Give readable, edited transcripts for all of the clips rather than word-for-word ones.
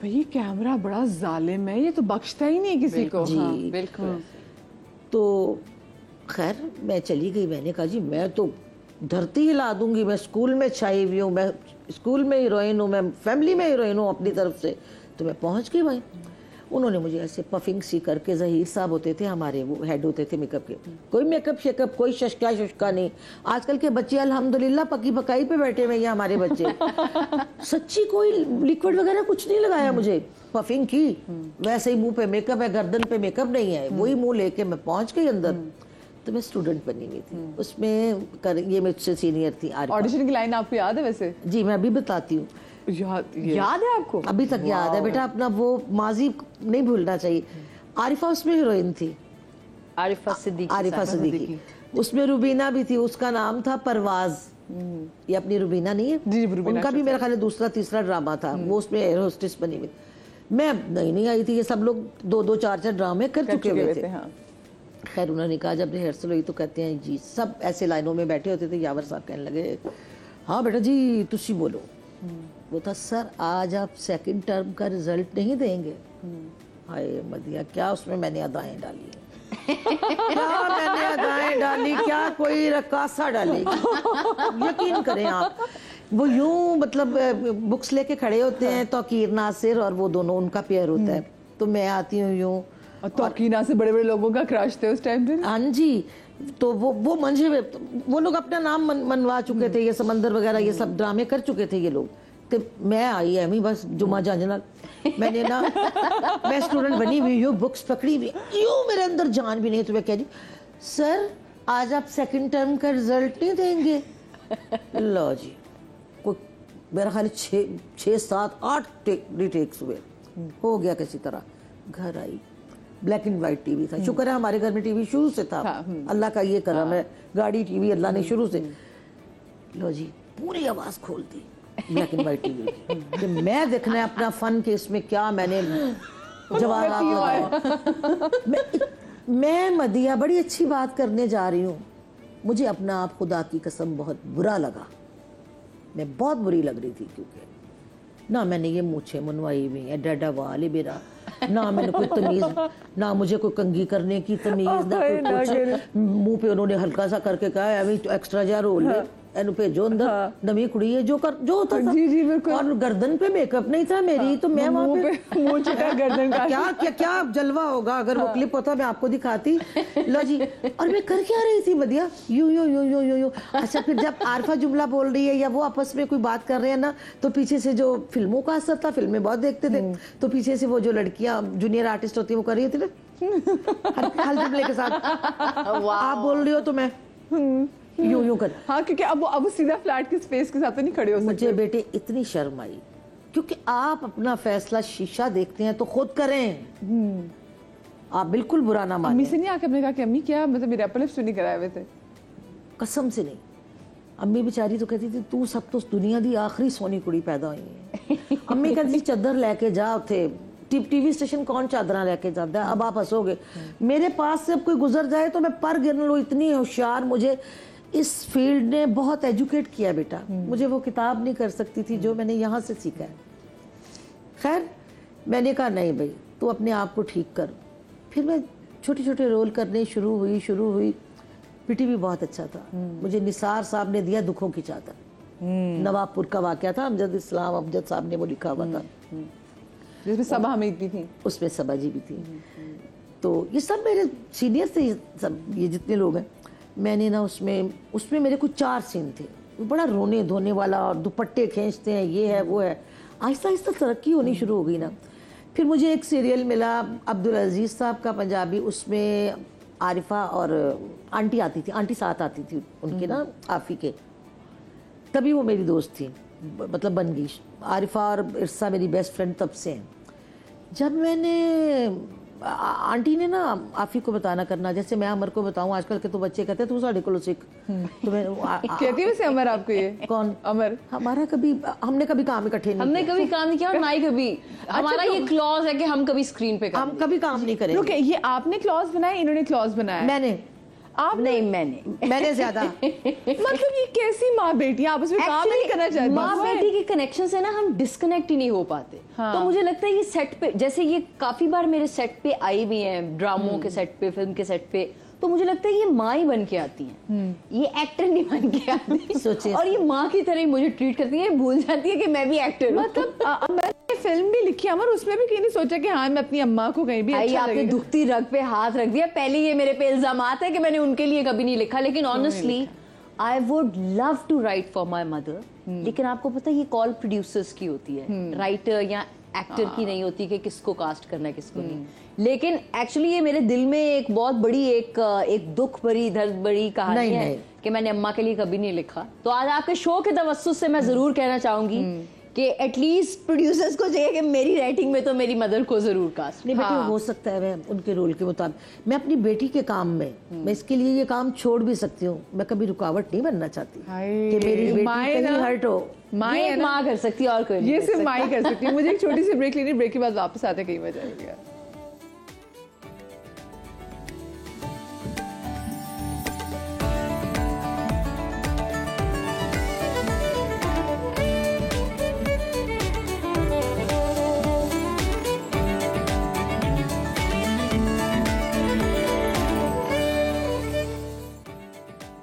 भाई कैमरा बड़ा जालिम है, ये तो बख्शता ही नहीं किसी को। जी हाँ, बिल्कुल। तो खैर मैं चली गई, मैंने कहा जी मैं तो धरती हिला दूंगी, मैं स्कूल में छाई हुई हूँ, मैं स्कूल में हीरोइन हूँ, मैं फैमिली में हीरोइन हूँ अपनी तरफ से। तो मैं पहुँच गई भाई। उन्होंने मुझे ऐसे पफिंग सी करके, ज़हीर साहब होते थे हमारे, वो हेड होते थे मेकअप के, कोई मेकअप शेकअप, कोई शशका शुष्का नहीं। आजकल के बच्चे अल्हम्दुलिल्लाह पकी पकाई पे बैठे हुए, ये हमारे बच्चे सच्ची कोई लिक्विड वगैरह कुछ नहीं लगाया मुझे, पफिंग की, वैसे ही मुंह पे मेकअप है, गर्दन पे मेकअप नहीं है, वही मुंह लेके मैं पहुंच गई अंदर। तो मैं स्टूडेंट बनी हुई थी उसमें, ये मुझसे सीनियर थी। ऑडिशन की लाइन आपको याद है वैसे? जी मैं अभी बताती हूँ। याद है आपको? अभी तक याद है बेटा, अपना वो माजी नहीं भूलना चाहिए। आरिफा उसमें हीरोइन थी, आरिफा सिद्दीकी। उसमें रुबीना भी थी, उसका नाम था परवाज। ये अपनी रुबीना नहीं है जी, उनका भी मेरा ख्याल है दूसरा तीसरा ड्रामा था, वो उसमें एयर होस्टेस बनी हुई। मैं नहीं आई थी, ये सब लोग 2-2 4-4 ड्रामे कर चुके हुए थे। खैर उन्होंने कहा जब रिहर्सल हुई तो कहते हैं जी, सब ऐसे लाइनों में बैठे होते थे, यावर साहब कहने लगे हाँ बेटा जी तुसी बोलो। वो था सर आज आप सेकंड टर्म का रिजल्ट नहीं देंगे। हाय मदिया, क्या उसमें मैंने अदाएं डाली क्या मैंने अदाएं डाली, क्या कोई रकासा डाली। यकीन करें आप, वो यूं मतलब बुक्स लेके खड़े होते हैं तौकीर नासिर और वो दोनों, उनका पेयर होता है, तो मैं आती हूँ यूं, और तौकीर से बड़े बड़े लोगों का क्रश थे उस टाइम पे। हाँ जी, तो वो मंझे वो लोग अपना नाम मनवा चुके थे, ये समंदर वगैरह ये सब ड्रामे कर चुके थे ये लोग। तो मैं आई एम ही बस जुमा जांजना, मैंने ना मैं स्टूडेंट बनी हुई हूँ, बुक्स पकड़ी हुई, यूँ मेरे अंदर जान भी नहीं। तो मैं कह रही सर आज आप सेकंड टर्म का रिजल्ट नहीं देंगे। लो जी, कोई मेरा ख्याल 6-7-8 रिटेक्स हुए, हो गया किसी तरह। घर आई, ब्लैक एंड व्हाइट टीवी था, शुक्र है हमारे घर में टीवी शुरू से था, अल्लाह का ये करम है, गाड़ी टीवी अल्लाह ने शुरू से। लो जी पूरी आवाज खोल दी ब्लैक एंड व्हाइट टीवी कि मैं देखना है अपना फन के इसमें क्या मैंने जवाब। मैं मदिया बड़ी अच्छी बात करने जा रही हूँ, मुझे अपना आप खुदा की कसम बहुत बुरा लगा, मैं बहुत बुरी लग रही थी, क्योंकि ना मैंने ये मूछे मुनवाई हुई है, डाडा वाले मेरा, ना मैंने कोई तमीज, ना मुझे कोई कंघी करने की तमीज, ना कोई कुछ। मुंह पे उन्होंने हल्का सा करके कहा अभी तो एक्स्ट्रा जा रोल ले एनु भेजो अंदर, नवी कुड़ी है जो होता था। जी जी बिल्कुल। और गर्दन पे मेकअप नहीं था मेरी, तो मैं वहाँ पे मुंह चिटा गर्दन का क्या जलवा होगा अगर वो क्लिप होता, मैं आपको दिखाती। लो जी, और मैं कर क्या रही थी Madiya, you you you you you you. अच्छा फिर जब आरिफा जुमला बोल रही है या वो आपस में कोई बात कर रहे हैं ना, तो पीछे से जो फिल्मों का असर था, फिल्में बहुत देखते थे, तो पीछे से वो जो लड़कियां जूनियर आर्टिस्ट होती है वो कर रही थी ना हर जुमले के साथ, आप बोल रही हो तो मैं यूं यूं कर। हाँ, क्योंकि अब सीधा फ्लैट की स्पेस के साथ तो नहीं खड़े हो सकते। मुझे बेटे इतनी शर्म आई, क्योंकि आप अपना फैसला शीशा देखते हैं तो खुद करें, आप बिल्कुल बुरा ना माने। अम्मी से नहीं आके आपने कहा कि अम्मी क्या मतलब मेरे अपने लिप्स नहीं कराए हुए थे? कसम से नहीं, अम्मी बेचारी तो कहती थी तू सब तो दुनिया दी आखिरी सोनी कुड़ी पैदा हुई है। अम्मी कहती थी चादर लेके जा, उथे टीवी स्टेशन कौन चादर लेके जाता है। अब आप हंसोगे, मेरे पास से अब कोई गुजर जाए तो मैं पर गिन लूँ, इतनी होशियार मुझे इस फील्ड ने बहुत एजुकेट किया बेटा, मुझे वो किताब नहीं कर सकती थी जो मैंने यहाँ से सीखा है। खैर मैंने कहा नहीं भाई तू अपने आप को ठीक कर। फिर मैं छोटे छोटे रोल करने शुरू हुई। पीटी भी बहुत अच्छा था, मुझे निसार साहब ने दिया दुखों की चादर, नवाबपुर का वाकया था, अमजद इस्लाम अमजद साहब ने वो लिखा हुआ था, जिसमें सबा हमीद भी थी, उसमें सबा जी भी थी। तो ये सब मेरे सीनियर थे, सब ये जितने लोग हैं। मैंने ना उसमें मेरे कुछ 4 सीन थे, बड़ा रोने धोने वाला, और दुपट्टे खींचते हैं, ये है वो है। आहिस्ता आहिस्ता तरक्की होनी शुरू हो गई ना। फिर मुझे एक सीरियल मिला अब्दुल अजीज़ साहब का पंजाबी, उसमें आरिफा और आंटी आती थी, आंटी साथ आती थी उनके ना आफ़ी के, तभी वो मेरी दोस्त थी, मतलब बन गई। आरिफा और इरसा मेरी बेस्ट फ्रेंड तब से हैं। जब मैंने आंटी ने ना आफी को बताना करना, जैसे मैं अमर को बताऊं, आजकल के तो बच्चे कहते हैं तू साढ़े को सीख, तो मैं कहती वैसे अमर आपको ये कौन अमर? हमने कभी काम इकट्ठे नहीं, हमने कभी काम नहीं किया और ना ही कभी हमारा ये क्लॉज है कि हम कभी स्क्रीन पे हम कभी काम नहीं करेंगे। ये आपने क्लॉज बनाया, इन्होंने क्लॉज बनाया? मैंने आप नहीं मैंने ज्यादा मतलब ये कैसी माँ बेटी आपस में काम नहीं करना चाहती? माँ बेटी के कनेक्शन से ना हम डिस्कनेक्ट ही नहीं हो पाते। हाँ। तो मुझे लगता है ये सेट पे, जैसे ये काफी बार मेरे सेट पे आई हुई हैं, ड्रामों के सेट पे, फिल्म के सेट पे, तो मुझे लगता है ये माँ ही बन के आती हैं, ये एक्टर नहीं बन के आती। सोचिए। और ये माँ की तरह ही मुझे ट्रीट करती है, भूल जाती है कि मैं भी एक्टर हूँ। मतलब मैंने फिल्म भी लिखी अमर, उसमें भी कहीं नहीं सोचा कि हाँ मैं अपनी अम्मा को कहीं भी अच्छा आपने लगेगा। दुखती रग पे हाथ रख दिया। पहले ये मेरे पे इल्जामात है कि मैंने उनके लिए कभी नहीं लिखा, लेकिन honestly I would love to write for my mother. लेकिन आपको पता है ये कॉल प्रोड्यूसर्स की होती है, राइटर या एक्टर की नहीं होती कि किसको कास्ट करना है किसको नहीं। लेकिन एक्चुअली ये मेरे दिल में एक बहुत बड़ी एक दुख भरी, दर्द भरी कहानी है कि मैंने अम्मा के लिए कभी नहीं लिखा। तो आज आपके शो के तवस्सुस से मैं जरूर कहना चाहूंगी कि एटलीस्ट प्रोड्यूसर्स को चाहिए कि मेरी राइटिंग में तो मेरी मदर को जरूर कास्ट। नहीं बेटी, हो सकता है मैं उनके रोल के मुताबिक, मैं अपनी बेटी के काम में मैं इसके लिए ये काम छोड़ भी सकती हूँ। मैं कभी रुकावट नहीं बनना चाहती कि मेरी बेटी कहीं हर्ट हो। ये माँ कर सकती है और कोई नहीं। ये सिर्फ माँ ही कर सकती है। मुझे एक छोटी सी ब्रेक लेनी, ब्रेक के बाद वापस आते कहीं मजा आएगा।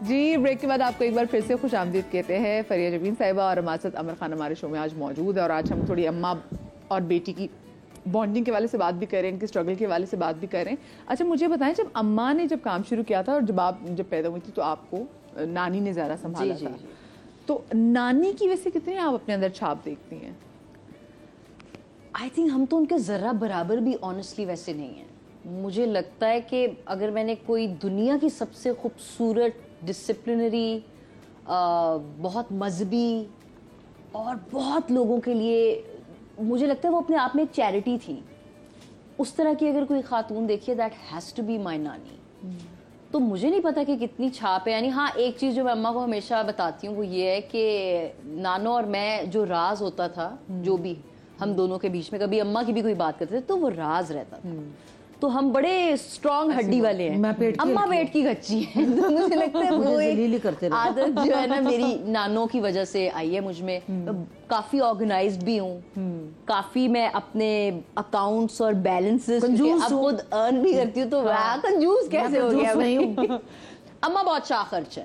जी, ब्रेक के बाद आपको एक बार फिर से खुश आमदीद कहते हैं। फरिया जबीन साहिबा और हमारे साथ अमर खान हमारे शो में आज मौजूद है और आज हम थोड़ी अम्मा और बेटी की बॉन्डिंग के वाले से बात भी करें, इनके स्ट्रगल के वाले से बात भी करें। अच्छा मुझे बताएं, जब अम्मा ने जब काम शुरू किया था और जब पैदा हुई थी तो आपको नानी ने ज़्यादा संभाला था, तो नानी की वैसे कितनी आप अपने अंदर छाप देखती हैं? आई थिंक हम तो उनके ज़रा बराबर भी ऑनेस्टली वैसे नहीं हैं। मुझे लगता है कि अगर मैंने कोई दुनिया की सबसे खूबसूरत, डिसिप्लिनरी, बहुत मजहबी और बहुत लोगों के लिए, मुझे लगता है वो अपने आप में एक चैरिटी थी, उस तरह की अगर कोई खातून देखिए, that has to be my nani. तो मुझे नहीं पता कि कितनी छाप है। यानी हाँ, एक चीज़ जो मैं अम्मा को हमेशा बताती हूँ वो ये है कि नानो और मैं जो राज होता था, जो भी हम दोनों के बीच में, कभी अम्मा की भी कोई बात करते थे तो वो राज रहता था। तो हम बड़े स्ट्रॉन्ग हड्डी वाले हैं। अम्मा पेट की कच्ची है। तो मुझे लगता है वो एक आदत जो है ना मेरी नानों की वजह से आई है मुझ में। काफी ऑर्गेनाइज्ड भी हूँ, काफी मैं अपने अकाउंट्स और बैलेंसेस अब खुद अर्न भी करती हूँ। तो कंजूस कैसे हो गया? अम्मा बहुत शाह खर्च है।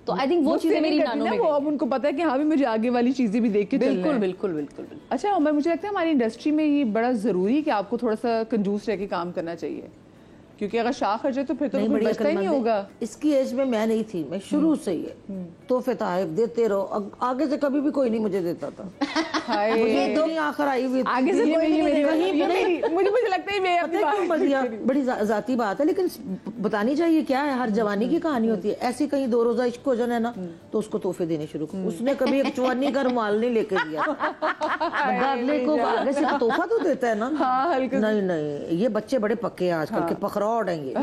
तो आई थिंक वो चीजें मेरी नानों में, वो अब उनको पता है कि हाँ भी मुझे आगे वाली चीजें भी देख के चलना है। बिल्कुल बिल्कुल बिल्कुल। अच्छा उमर, मुझे लगता है हमारी इंडस्ट्री में ये बड़ा जरूरी है कि आपको थोड़ा सा कंजूस रह के काम करना चाहिए, क्योंकि अगर शाह खर्च है तो फिर तो कोई बचता ही नहीं होगा। इसकी एज में मैं नहीं थी, मैं शुरू से ही तोहफे तोहफे देते रहो। आगे से कभी भी कोई नहीं मुझे देता था। मुझे दो आखिर आई हुई आगे से कोई नहीं। मुझे लगता है मैं अपनी बड़ी जाती बात है, लेकिन बतानी चाहिए। क्या है, हर जवानी की कहानी होती है। ऐसी कहीं 2 रोजा इश्क हो जाना है ना तो उसको तोहफे देने शुरू कर। उसने कभी एक चवानी का रुमाल नहीं लेके दिया। अगले को आगे से तोहफा तो देता है ना। नहीं नहीं, ये बच्चे बड़े पक्के हैं आजकल के, पखरौट हैं ये।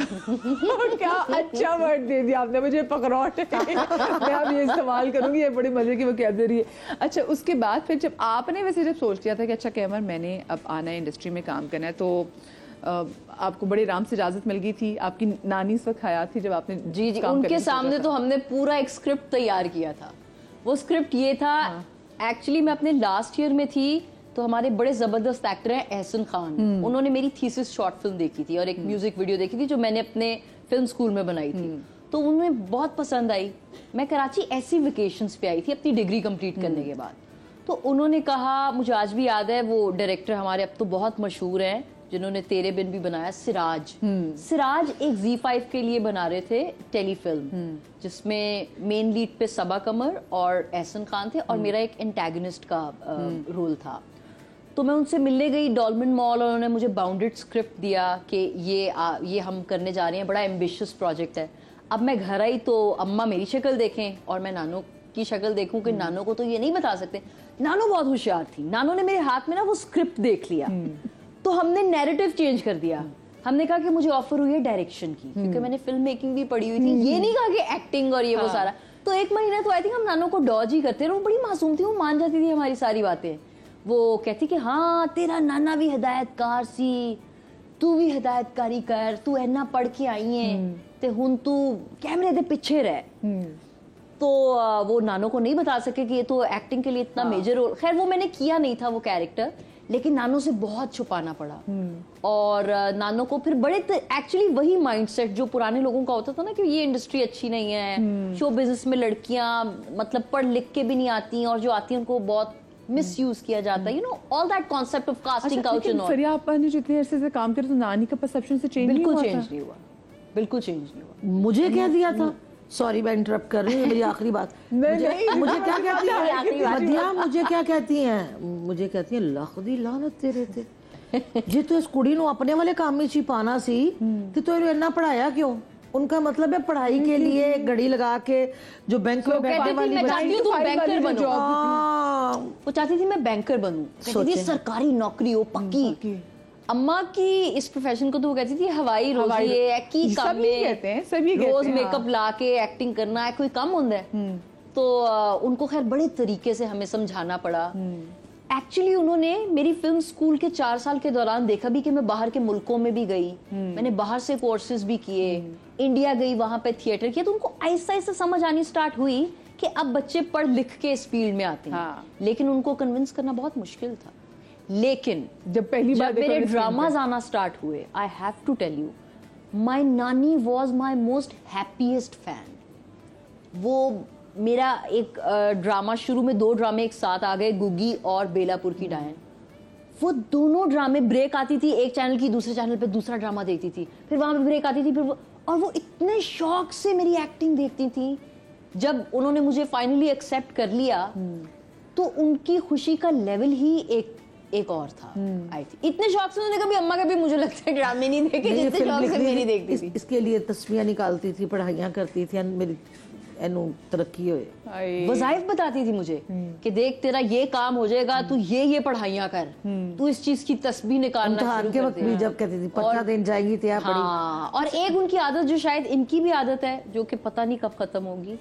क्या अच्छा वर्ड दे दिया आपने मुझे, पखरौट। मैं अब ये इस्तेमाल करूंगी, ये बड़ी मजे की वोकैबुलरी है। अच्छा उसके बाद फिर जब आपने वैसे जब सोच लिया था कि अच्छा कैमर मैंने अब आना है, इंडस्ट्री में काम करना है, तो आपको बड़े आराम से इजाजत मिल गई थी? आपकी नानी इस वक्त हयात थी जब आपने? जी जी, उनके सामने तो हमने पूरा एक स्क्रिप्ट तैयार किया था। वो स्क्रिप्ट ये था, एक्चुअली मैं अपने लास्ट ईयर में थी तो हमारे बड़े जबरदस्त एक्टर हैं एहसन खान, उन्होंने मेरी थीसिस शॉर्ट फिल्म देखी थी और एक म्यूजिक वीडियो देखी थी जो मैंने अपने फिल्म स्कूल में बनाई थी। तो उन्हें बहुत पसंद आई। मैं कराची ऐसी वेकेशंस पे आई थी अपनी डिग्री कंप्लीट करने के बाद। तो उन्होंने कहा, मुझे आज भी याद है, वो डायरेक्टर हमारे अब तो बहुत मशहूर हैं जिन्होंने तेरे बिन भी बनाया, सिराज एक Z5 के लिए बना रहे थे टेलीफिल्म, जिसमें मेन लीड पे सबा कमर और एहसन खान थे और मेरा एक एंटेगनिस्ट का रोल था। तो मैं उनसे मिलने गई डॉल्मेन मॉल और उन्होंने मुझे बाउंडेड स्क्रिप्ट दिया कि ये हम करने जा रहे हैं, बड़ा एम्बिशियस प्रोजेक्ट है। अब मैं घर आई तो अम्मा मेरी शक्ल देखें और मैं नानो की शक्ल देखूं कि नानो को तो ये नहीं बता सकते। नानो बहुत होशियार थी, नानो ने मेरे हाथ में ना वो स्क्रिप्ट देख लिया। तो हमने नैरेटिव चेंज कर दिया। हमने कहा कि मुझे ऑफर हुई है डायरेक्शन की, क्योंकि मैंने फिल्म मेकिंग भी पढ़ी हुई थी। ये नहीं कहा कि एक्टिंग और ये वो सारा। तो 1 महीना तो आई थिंक हम नानो को डॉज ही करते रहे। वो बड़ी मासूम थी, वो मान जाती थी हमारी सारी बातें। वो कहती कि हाँ तेरा नाना भी हिदायतकार सी, तू भी हिदायतकारी कर, तू इन्ना पढ़ के आई है, ते हुन तू कैमरे दे पीछे रह। तो वो नानो को नहीं बता सके कि ये तो एक्टिंग के लिए इतना मेजर रोल, खैर वो मैंने किया नहीं था वो कैरेक्टर, लेकिन नानो से बहुत छुपाना पड़ा। और नानो को फिर बड़े एक्चुअली वही माइंडसेट जो पुराने लोगों का होता था ना कि ये इंडस्ट्री अच्छी नहीं है, शो बिजनेस में लड़कियां मतलब पढ़ लिख के भी नहीं आती, और जो आती हैं उनको बहुत मिस यूज किया जाता है, you know all that concept of casting couch and all. Fariya आपा ने जितने अरसे से काम किया तो नानी का परसेप्शन से चेंज बिल्कुल चेंज नहीं हुआ, बिल्कुल चेंज नहीं हुआ। मुझे क्या दिया था, सॉरी मैं इंटरप्ट कर रही हूँ, मेरी आखिरी बात। मुझे क्या कहती है मदिया, मुझे क्या कहती हैं, मुझे कहती है लख दी लानत तेरे ते जे तू इस कुड़ी नु अपने वाले काम में छिपाना सी ते तू इन्ना पढ़ाया क्यों। उनका मतलब है पढ़ाई के लिए घड़ी लगा के जो बैंक में बैठने वाली, मैं चाहती हूँ तुम बैंकर बनो, हाँ। वो चाहती थी मैं बैंकर बनूं, कहती थी सरकारी नौकरी हो पक्की। अम्मा की इस प्रोफेशन को तो वो कहती थी हवाई रोजी है की काम में, रोज मेकअप ला के एक्टिंग करना है, कोई काम होता है। तो उनको खैर बड़े तरीके से हमें समझाना पड़ा। एक्चुअली उन्होंने मेरी फिल्म स्कूल के 4 साल के दौरान देखा भी कि मैं बाहर के मुल्कों में भी गई, मैंने बाहर से कोर्सेज भी किए, इंडिया गई, वहां पे थिएटर किया, तो उनको आहिस्ता आहिस्ता समझ आनी स्टार्ट हुई कि अब बच्चे पढ़ लिख के इस फील्ड में आते हैं। लेकिन उनको कन्विंस करना बहुत मुश्किल था। लेकिन जब पहली बार मेरे ड्रामाज आना स्टार्ट हुए, I have to tell you, my nani was my most happiest fan. वो मेरा एक ड्रामा, शुरू में 2 ड्रामे एक साथ आ गए, गुग्गी और बेलापुर की डायन। वो दोनों ड्रामे, ब्रेक आती थी एक चैनल की, दूसरे चैनल पे दूसरा ड्रामा देखती थी, फिर वहां पे ब्रेक आती थी, फिर वो इतने शौक से मेरी एक्टिंग देखती थी। जब उन्होंने मुझे फाइनली एक्सेप्ट कर लिया तो उनकी खुशी का लेवल ही एक और था। आई थी इतने शौक से उन्होंने कभी अम्मा का भी मुझे लगता है ड्रामे नहीं देखे जितने शौक से मेरी देखती थी। इसके लिए तस्वीरें निकालती थी, पढ़ाइयाँ करती थी, मेरी एनु तरक्की होए, वज़ाइफ बताती थी मुझे कि देख तेरा ये काम हो जाएगा, तू ये पढ़ाइयाँ कर, तू इस चीज की तस्बीह निकालना शुरू के वक्त भी जब कहती थी पर्चा देने जाएगी तो हाँ। और एक उनकी आदत जो शायद इनकी भी आदत है, जो कि पता नहीं कब खत्म होगी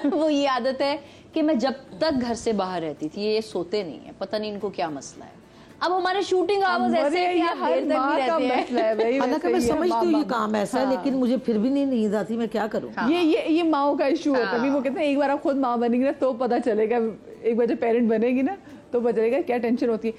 वो ये आदत है कि मैं जब तक घर से बाहर रहती थी ये सोते नहीं है, पता नहीं इनको क्या मसला है। अब हमारे शूटिंग आवर्स ऐसे हैं कि आप देर तक भी रहते हैं। हालांकि मैं समझती हूँ ये काम ऐसा है, लेकिन मुझे फिर भी नहीं नींद आती, मैं क्या करूँ। ये माओ का इशू होता है। वो कहते हैं एक बार आप खुद माँ बनेगी ना तो पता चलेगा, एक बार जब पेरेंट बनेगी ना तो पता चलेगा क्या टेंशन होती है।